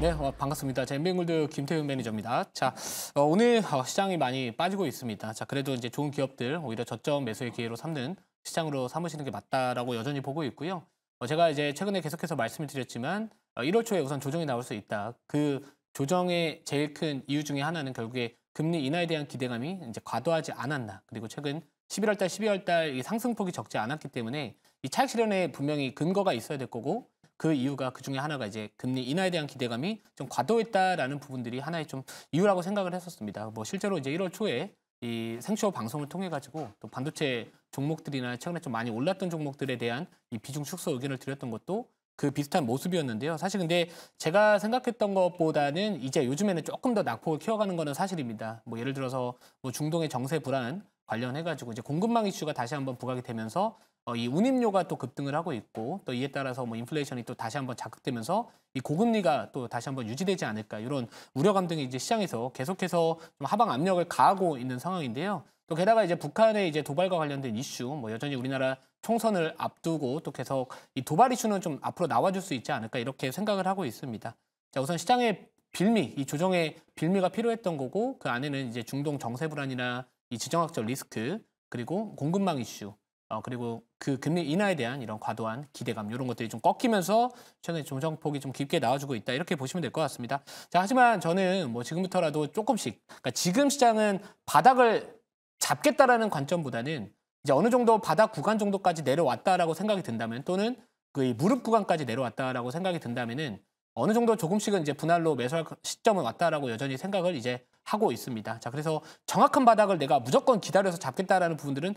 네, 반갑습니다. 자, 엠비골드 김태훈 매니저입니다. 자, 오늘 시장이 많이 빠지고 있습니다. 자, 그래도 이제 좋은 기업들 오히려 저점 매수의 기회로 삼는 시장으로 삼으시는 게 맞다라고 여전히 보고 있고요. 제가 이제 최근에 계속해서 말씀을 드렸지만 1월 초에 우선 조정이 나올 수 있다. 그 조정의 제일 큰 이유 중에 하나는 결국에 금리 인하에 대한 기대감이 이제 과도하지 않았나. 그리고 최근 11월 달, 12월 달 이 상승폭이 적지 않았기 때문에 이 차익 실현에 분명히 근거가 있어야 될 거고 그 이유가 그 중에 하나가 이제 금리 인하에 대한 기대감이 좀 과도했다라는 부분들이 하나의 좀 이유라고 생각을 했었습니다. 뭐 실제로 이제 1월 초에 이 생쇼 방송을 통해 가지고 또 반도체 종목들이나 최근에 좀 많이 올랐던 종목들에 대한 이 비중 축소 의견을 드렸던 것도 그 비슷한 모습이었는데요. 사실 근데 제가 생각했던 것보다는 이제 요즘에는 조금 더 낙폭을 키워가는 거는 사실입니다. 뭐 예를 들어서 뭐 중동의 정세 불안 관련해 가지고 이제 공급망 이슈가 다시 한번 부각이 되면서 이 운임료가 또 급등을 하고 있고 또 이에 따라서 뭐 인플레이션이 또 다시 한번 자극되면서 이 고금리가 또 다시 한번 유지되지 않을까 이런 우려감 등이 이제 시장에서 계속해서 좀 하방 압력을 가하고 있는 상황인데요. 또 게다가 이제 북한의 이제 도발과 관련된 이슈, 뭐 여전히 우리나라 총선을 앞두고 또 계속 이 도발 이슈는 좀 앞으로 나와줄 수 있지 않을까 이렇게 생각을 하고 있습니다. 자, 우선 시장의 빌미, 이 조정의 빌미가 필요했던 거고 그 안에는 이제 중동 정세 불안이나 이 지정학적 리스크 그리고 공급망 이슈 그리고 그 금리 인하에 대한 이런 과도한 기대감 이런 것들이 좀 꺾이면서 최근에 조정폭이 좀 깊게 나와주고 있다 이렇게 보시면 될 것 같습니다. 자, 하지만 저는 뭐 지금부터라도 조금씩 그러니까 지금 시장은 바닥을 잡겠다라는 관점보다는 이제 어느 정도 바닥 구간 정도까지 내려왔다라고 생각이 든다면 또는 그 무릎 구간까지 내려왔다라고 생각이 든다면은 어느 정도 조금씩은 이제 분할로 매수할 시점은 왔다라고 여전히 생각을 이제 하고 있습니다. 자, 그래서 정확한 바닥을 내가 무조건 기다려서 잡겠다라는 부분들은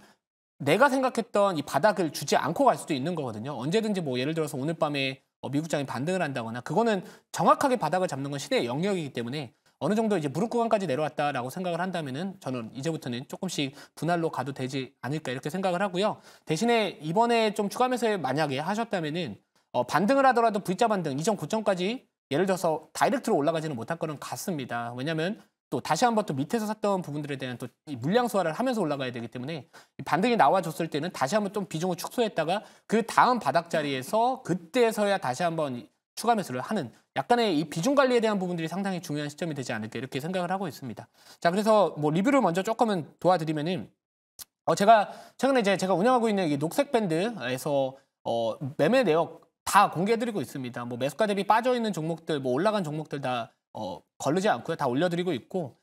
내가 생각했던 이 바닥을 주지 않고 갈 수도 있는 거거든요. 언제든지 뭐 예를 들어서 오늘 밤에 미국장이 반등을 한다거나 그거는 정확하게 바닥을 잡는 건 신의 영역이기 때문에 어느 정도 이제 무릎 구간까지 내려왔다라고 생각을 한다면은 저는 이제부터는 조금씩 분할로 가도 되지 않을까 이렇게 생각을 하고요. 대신에 이번에 좀 추가 매수 만약에 하셨다면은 반등을 하더라도 V자 반등 이전 고점까지 예를 들어서 다이렉트로 올라가지는 못할 거는 같습니다. 왜냐하면 또 다시 한번 또 밑에서 샀던 부분들에 대한 또 물량 소화를 하면서 올라가야 되기 때문에 반등이 나와줬을 때는 다시 한번 좀 비중을 축소했다가 그 다음 바닥 자리에서 그때서야 다시 한번 추가 매수를 하는 약간의 이 비중 관리에 대한 부분들이 상당히 중요한 시점이 되지 않을까 이렇게 생각을 하고 있습니다. 자, 그래서 뭐 리뷰를 먼저 조금은 도와드리면은 제가 최근에 이제 제가 운영하고 있는 이 녹색 밴드에서 매매 내역 다 공개해드리고 있습니다. 뭐 매수가 대비 빠져 있는 종목들, 뭐 올라간 종목들 다 거르지 않고요. 다 올려드리고 있고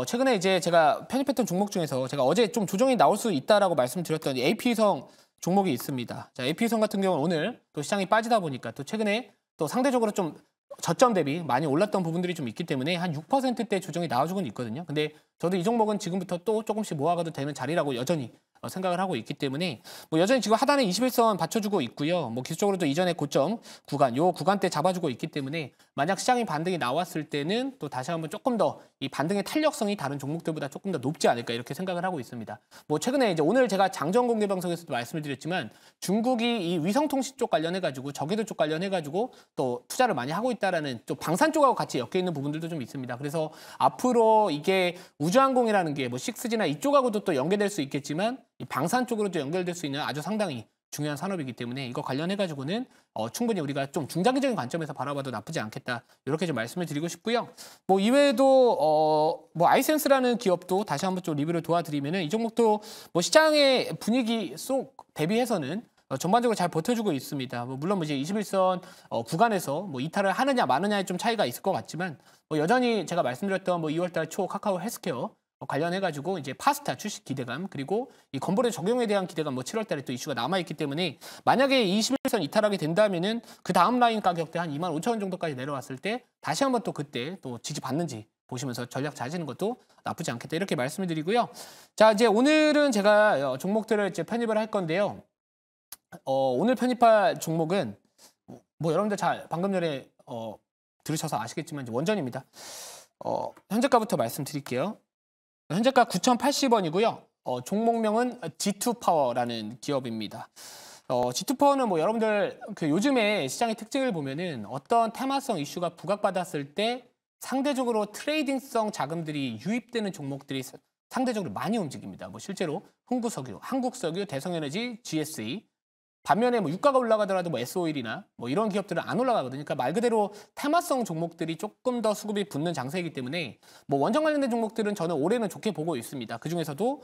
최근에 이제 제가 편입했던 종목 중에서 제가 어제 좀 조정이 나올 수 있다라고 말씀드렸던 AP위성 종목이 있습니다. 자, AP위성 같은 경우는 오늘 또 시장이 빠지다 보니까 또 최근에 또 상대적으로 좀 저점 대비 많이 올랐던 부분들이 좀 있기 때문에 한 6%대 조정이 나와주고는 있거든요. 근데 저도 이 종목은 지금부터 또 조금씩 모아가도 되는 자리라고 여전히 생각을 하고 있기 때문에 뭐 여전히 지금 하단에 21선 받쳐주고 있고요. 뭐 기술적으로도 이전에 고점 구간, 요 구간대 잡아주고 있기 때문에 만약 시장이 반등이 나왔을 때는 또 다시 한번 조금 더 이 반등의 탄력성이 다른 종목들보다 조금 더 높지 않을까 이렇게 생각을 하고 있습니다. 뭐 최근에 이제 오늘 제가 장전 공개 방송에서도 말씀을 드렸지만 중국이 이 위성통신 쪽 관련해가지고 저궤도 쪽 관련해가지고 또 투자를 많이 하고 있다라는 좀 방산 쪽하고 같이 엮여 있는 부분들도 좀 있습니다. 그래서 앞으로 이게 우주항공이라는 게 뭐 6G나 이쪽하고도 또 연계될 수 있겠지만 이 방산 쪽으로도 연결될 수 있는 아주 상당히 중요한 산업이기 때문에 이거 관련해가지고는 충분히 우리가 좀 중장기적인 관점에서 바라봐도 나쁘지 않겠다. 이렇게 좀 말씀을 드리고 싶고요. 뭐 이외에도 뭐 아이센스라는 기업도 다시 한번 좀 리뷰를 도와드리면은 이 종목도 뭐 시장의 분위기 속 대비해서는 전반적으로 잘 버텨주고 있습니다. 뭐 물론 뭐 이제 21선 구간에서 뭐 이탈을 하느냐 마느냐의 좀 차이가 있을 것 같지만 뭐 여전히 제가 말씀드렸던 뭐 2월달 초 카카오 헬스케어 관련해가지고 이제 파스타 출시 기대감 그리고 이 건보료 적용에 대한 기대감 뭐 7월달에 또 이슈가 남아있기 때문에 만약에 21선 이탈하게 된다면은 그 다음 라인 가격대 한 25,000원 정도까지 내려왔을 때 다시 한번 또 그때 또 지지받는지 보시면서 전략 짜시는 것도 나쁘지 않겠다 이렇게 말씀을 드리고요. 자, 이제 오늘은 제가 종목들을 이제 편입을 할 건데요. 오늘 편입할 종목은 뭐 여러분들 잘 방금 전에 들으셔서 아시겠지만 이제 원전입니다. 현재가부터 말씀드릴게요. 현재가 9,080원이고요. 종목명은 G2파워라는 기업입니다. G2파워는 뭐 여러분들 그 요즘에 시장의 특징을 보면은 어떤 테마성 이슈가 부각받았을 때 상대적으로 트레이딩성 자금들이 유입되는 종목들이 상대적으로 많이 움직입니다. 뭐 실제로 흥부석유, 한국석유, 대성에너지, GSE 반면에 뭐 유가가 올라가더라도 뭐 S-오일이나 뭐 이런 기업들은 안 올라가거든요. 그러니까 말 그대로 테마성 종목들이 조금 더 수급이 붙는 장세이기 때문에 뭐 원전 관련된 종목들은 저는 올해는 좋게 보고 있습니다. 그중에서도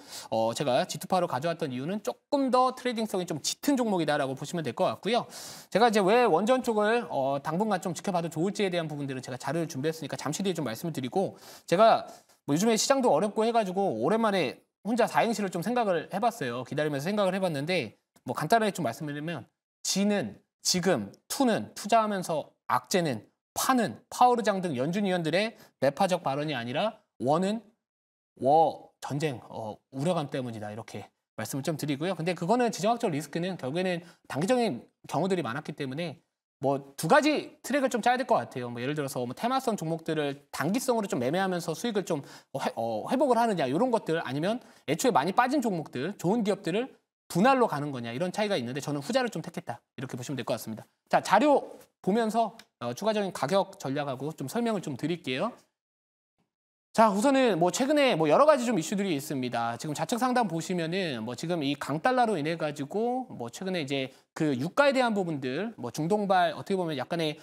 제가 G2파로 가져왔던 이유는 조금 더 트레이딩성이 좀 짙은 종목이다라고 보시면 될 것 같고요. 제가 이제 왜 원전 쪽을 당분간 좀 지켜봐도 좋을지에 대한 부분들은 제가 자료를 준비했으니까 잠시 뒤에 좀 말씀을 드리고, 제가 뭐 요즘에 시장도 어렵고 해가지고 오랜만에 혼자 사행시를 좀 생각을 해봤어요. 기다리면서 생각을 해봤는데 뭐 간단하게 좀 말씀드리면 G는 지금, 투는 투자하면서, 악재는, 파는 파워르장 등 연준 위원들의 매파적 발언이 아니라 원은 전쟁 우려감 때문이다, 이렇게 말씀을 좀 드리고요. 근데 그거는 지정학적 리스크는 결국에는 단기적인 경우들이 많았기 때문에 뭐 두 가지 트랙을 좀 짜야 될 것 같아요. 뭐 예를 들어서 뭐 테마성 종목들을 단기성으로 좀 매매하면서 수익을 좀 회복을 하느냐, 이런 것들, 아니면 애초에 많이 빠진 종목들, 좋은 기업들을 분할로 가는 거냐, 이런 차이가 있는데 저는 후자를 좀 택했다, 이렇게 보시면 될 것 같습니다. 자, 자료 보면서 추가적인 가격 전략하고 좀 설명을 좀 드릴게요. 자, 우선은 뭐 최근에 뭐 여러 가지 좀 이슈들이 있습니다. 지금 좌측 상단 보시면은 뭐 지금 이 강달러로 인해 가지고 뭐 최근에 이제 그 유가에 대한 부분들, 뭐 중동발 어떻게 보면 약간의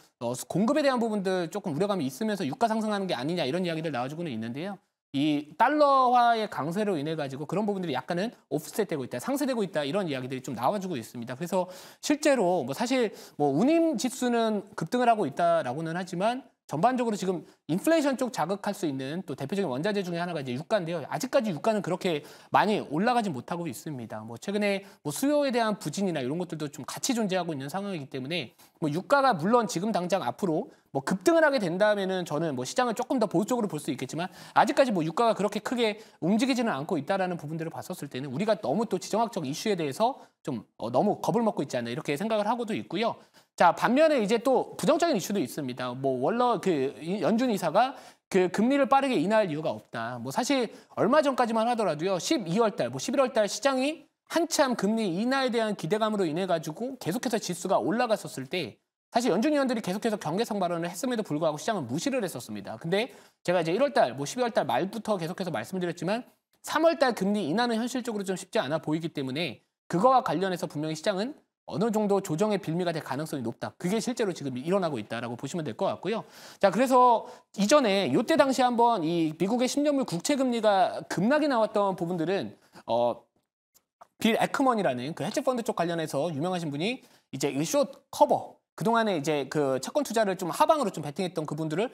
공급에 대한 부분들 조금 우려감이 있으면서 유가 상승하는 게 아니냐, 이런 이야기들 나와주고는 있는데요. 이 달러화의 강세로 인해 가지고 그런 부분들이 약간은 오프셋되고 있다, 상쇄되고 있다, 이런 이야기들이 좀 나와주고 있습니다. 그래서 실제로 뭐 사실 뭐 운임 지수는 급등을 하고 있다라고는 하지만 전반적으로 지금 인플레이션 쪽 자극할 수 있는 또 대표적인 원자재 중에 하나가 이제 유가인데요. 아직까지 유가는 그렇게 많이 올라가지 못하고 있습니다. 뭐 최근에 뭐 수요에 대한 부진이나 이런 것들도 좀 같이 존재하고 있는 상황이기 때문에 뭐 유가가 물론 지금 당장 앞으로 뭐 급등을 하게 된다면은 저는 뭐 시장을 조금 더 보수적으로 볼 수 있겠지만, 아직까지 뭐 유가가 그렇게 크게 움직이지는 않고 있다라는 부분들을 봤었을 때는 우리가 너무 또 지정학적 이슈에 대해서 좀 너무 겁을 먹고 있지 않나, 이렇게 생각을 하고도 있고요. 자, 반면에 이제 또 부정적인 이슈도 있습니다. 뭐 원래 그 연준 이사가 그 금리를 빠르게 인하할 이유가 없다. 뭐 사실 얼마 전까지만 하더라도요, 12월 달, 뭐 11월 달 시장이 한참 금리 인하에 대한 기대감으로 인해 가지고 계속해서 지수가 올라갔었을 때 사실 연준 위원들이 계속해서 경계성 발언을 했음에도 불구하고 시장은 무시를 했었습니다. 근데 제가 이제 1월 달, 뭐 12월 달 말부터 계속해서 말씀드렸지만 3월 달 금리 인하는 현실적으로 좀 쉽지 않아 보이기 때문에 그거와 관련해서 분명히 시장은 어느 정도 조정의 빌미가 될 가능성이 높다. 그게 실제로 지금 일어나고 있다라고 보시면 될 것 같고요. 자, 그래서 이전에 이때 당시 한번 이 미국의 10년물 국채 금리가 급락이 나왔던 부분들은 빌 에크먼이라는 그 헤지펀드 쪽 관련해서 유명하신 분이 이제 이 숏 커버, 그동안에 이제 그 채권 투자를 좀 하방으로 좀 베팅했던 그분들을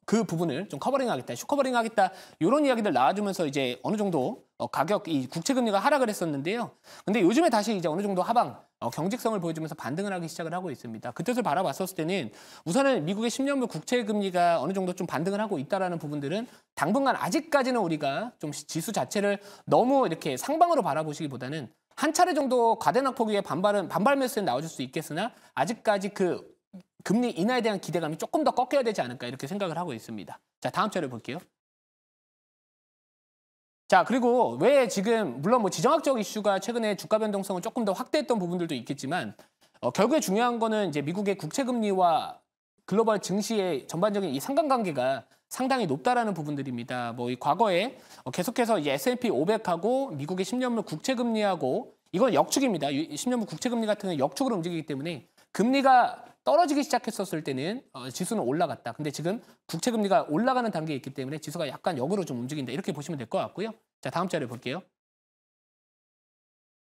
그 부분을 좀 커버링하겠다, 숏 커버링하겠다, 이런 이야기들 나와주면서 이제 어느 정도 가격 이 국채 금리가 하락을 했었는데요. 근데 요즘에 다시 이제 어느 정도 하방 경직성을 보여주면서 반등을 하기 시작을 하고 있습니다. 그 뜻을 바라봤었을 때는 우선은 미국의 10년물 국채 금리가 어느 정도 좀 반등을 하고 있다라는 부분들은 당분간 아직까지는 우리가 좀 지수 자체를 너무 이렇게 상방으로 바라보시기보다는 한 차례 정도 과대낙폭 위에 반발 매수에 나와줄 수 있겠으나 아직까지 그 금리 인하에 대한 기대감이 조금 더 꺾여야 되지 않을까, 이렇게 생각을 하고 있습니다. 자, 다음 자료 볼게요. 자, 그리고 왜 지금 물론 뭐 지정학적 이슈가 최근에 주가 변동성을 조금 더 확대했던 부분들도 있겠지만 결국에 중요한 거는 이제 미국의 국채 금리와 글로벌 증시의 전반적인 이 상관관계가 상당히 높다라는 부분들입니다. 뭐 이 과거에 계속해서 이제 S&P 500하고 미국의 10년물 국채 금리하고, 이건 역축입니다. 10년물 국채 금리 같은 경우는 역축으로 움직이기 때문에 금리가 떨어지기 시작했었을 때는 지수는 올라갔다. 근데 지금 국채 금리가 올라가는 단계에 있기 때문에 지수가 약간 역으로 좀 움직인다, 이렇게 보시면 될 것 같고요. 자, 다음 자료 볼게요.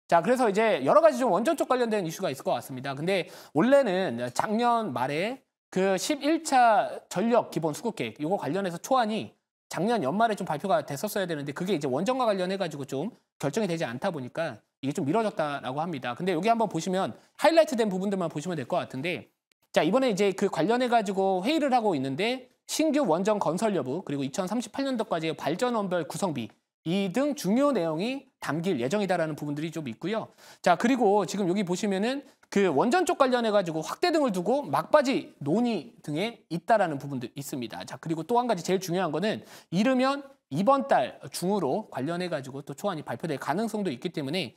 자, 그래서 이제 여러 가지 좀 원전 쪽 관련된 이슈가 있을 것 같습니다. 근데 원래는 작년 말에 그 11차 전력 기본 수급 계획, 이거 관련해서 초안이 작년 연말에 좀 발표가 됐었어야 되는데 그게 이제 원전과 관련해가지고 좀 결정이 되지 않다 보니까 이게 좀 미뤄졌다라고 합니다. 근데 여기 한번 보시면 하이라이트 된 부분들만 보시면 될 것 같은데, 자, 이번에 이제 그 관련해가지고 회의를 하고 있는데 신규 원전 건설 여부, 그리고 2038년도까지의 발전원별 구성비, 이 등 중요 내용이 담길 예정이다라는 부분들이 좀 있고요. 자, 그리고 지금 여기 보시면은 그 원전 쪽 관련해가지고 확대 등을 두고 막바지 논의 등에 있다라는 부분도 있습니다. 자, 그리고 또 한 가지 제일 중요한 거는 이르면 이번 달 중으로 관련해가지고 또 초안이 발표될 가능성도 있기 때문에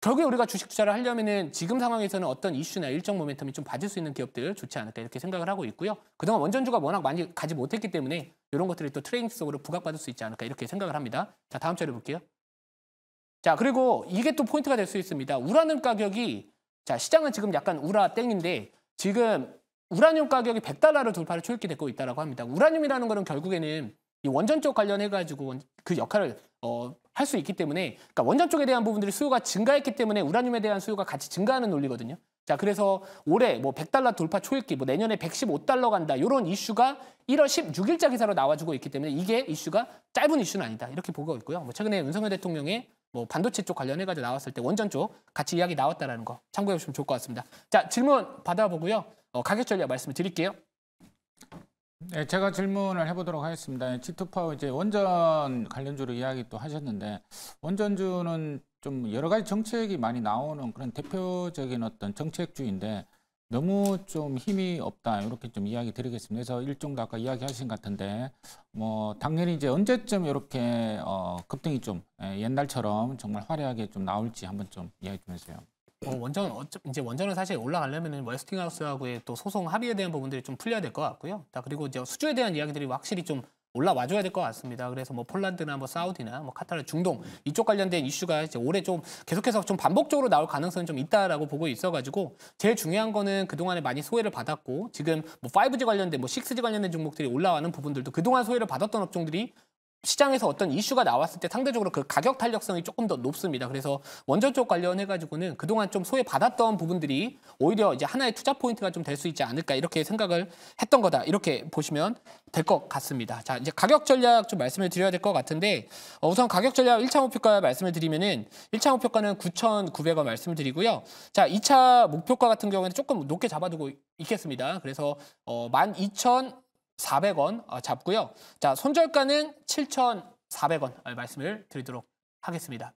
결국에 우리가 주식 투자를 하려면은 지금 상황에서는 어떤 이슈나 일정 모멘텀이 좀 받을 수 있는 기업들 좋지 않을까, 이렇게 생각을 하고 있고요. 그동안 원전주가 워낙 많이 가지 못했기 때문에 이런 것들이 또 트레이딩 속으로 부각받을 수 있지 않을까, 이렇게 생각을 합니다. 자, 다음 자료 볼게요. 자, 그리고 이게 또 포인트가 될 수 있습니다. 우라늄 가격이 자, 시장은 지금 약간 우라 땡인데 지금 우라늄 가격이 $100를 돌파를 초읽기 되고 있다고 합니다. 우라늄이라는 거는 결국에는 이 원전 쪽 관련해가지고 그 역할을 할 수 있기 때문에 그러니까 원전 쪽에 대한 부분들이 수요가 증가했기 때문에 우라늄에 대한 수요가 같이 증가하는 논리거든요. 자, 그래서 올해 뭐 $100 돌파 초읽기, 뭐 내년에 $115 간다 이런 이슈가 1월 16일자 기사로 나와주고 있기 때문에 이게 이슈가 짧은 이슈는 아니다 이렇게 보고 있고요. 뭐 최근에 윤석열 대통령의 뭐 반도체 쪽 관련해가지고 나왔을 때 원전 쪽 같이 이야기 나왔다라는 거 참고해 보시면 좋을 것 같습니다. 자, 질문 받아보고요. 가격 전략 말씀을 드릴게요. 네, 제가 질문을 해보도록 하겠습니다. G2파워 이제 원전 관련주로 이야기 또 하셨는데 원전주는 좀 여러 가지 정책이 많이 나오는 그런 대표적인 어떤 정책주인데 너무 좀 힘이 없다 이렇게 좀 이야기 드리겠습니다. 그래서 일정도 아까 이야기하신 것 같은데 뭐 당연히 이제 언제쯤 이렇게 급등이 좀 옛날처럼 정말 화려하게 좀 나올지 한번 좀 이야기 좀 해주세요. 이제 원전은 사실 올라가려면은 웨스팅하우스하고의 또 소송 합의에 대한 부분들이 좀 풀려야 될 것 같고요. 자, 그리고 이제 수주에 대한 이야기들이 확실히 좀 올라와줘야 될 것 같습니다. 그래서 뭐 폴란드나 뭐 사우디나 뭐 카타르, 중동 이쪽 관련된 이슈가 이제 올해 좀 계속해서 좀 반복적으로 나올 가능성이 좀 있다라고 보고 있어가지고 제일 중요한 거는 그동안에 많이 소외를 받았고 지금 뭐 5G 관련된 뭐 6G 관련된 종목들이 올라가는 부분들도 그동안 소외를 받았던 업종들이 시장에서 어떤 이슈가 나왔을 때 상대적으로 그 가격 탄력성이 조금 더 높습니다. 그래서 원전 쪽 관련해가지고는 그동안 좀 소외받았던 부분들이 오히려 이제 하나의 투자 포인트가 좀 될 수 있지 않을까 이렇게 생각을 했던 거다. 이렇게 보시면 될 것 같습니다. 자, 이제 가격 전략 좀 말씀을 드려야 될 것 같은데 우선 가격 전략 1차 목표가 말씀을 드리면은 1차 목표가는 9,900원 말씀을 드리고요. 자, 2차 목표가 같은 경우에는 조금 높게 잡아두고 있겠습니다. 그래서 12,400원 잡고요. 자, 손절가는 7,400원 말씀을 드리도록 하겠습니다.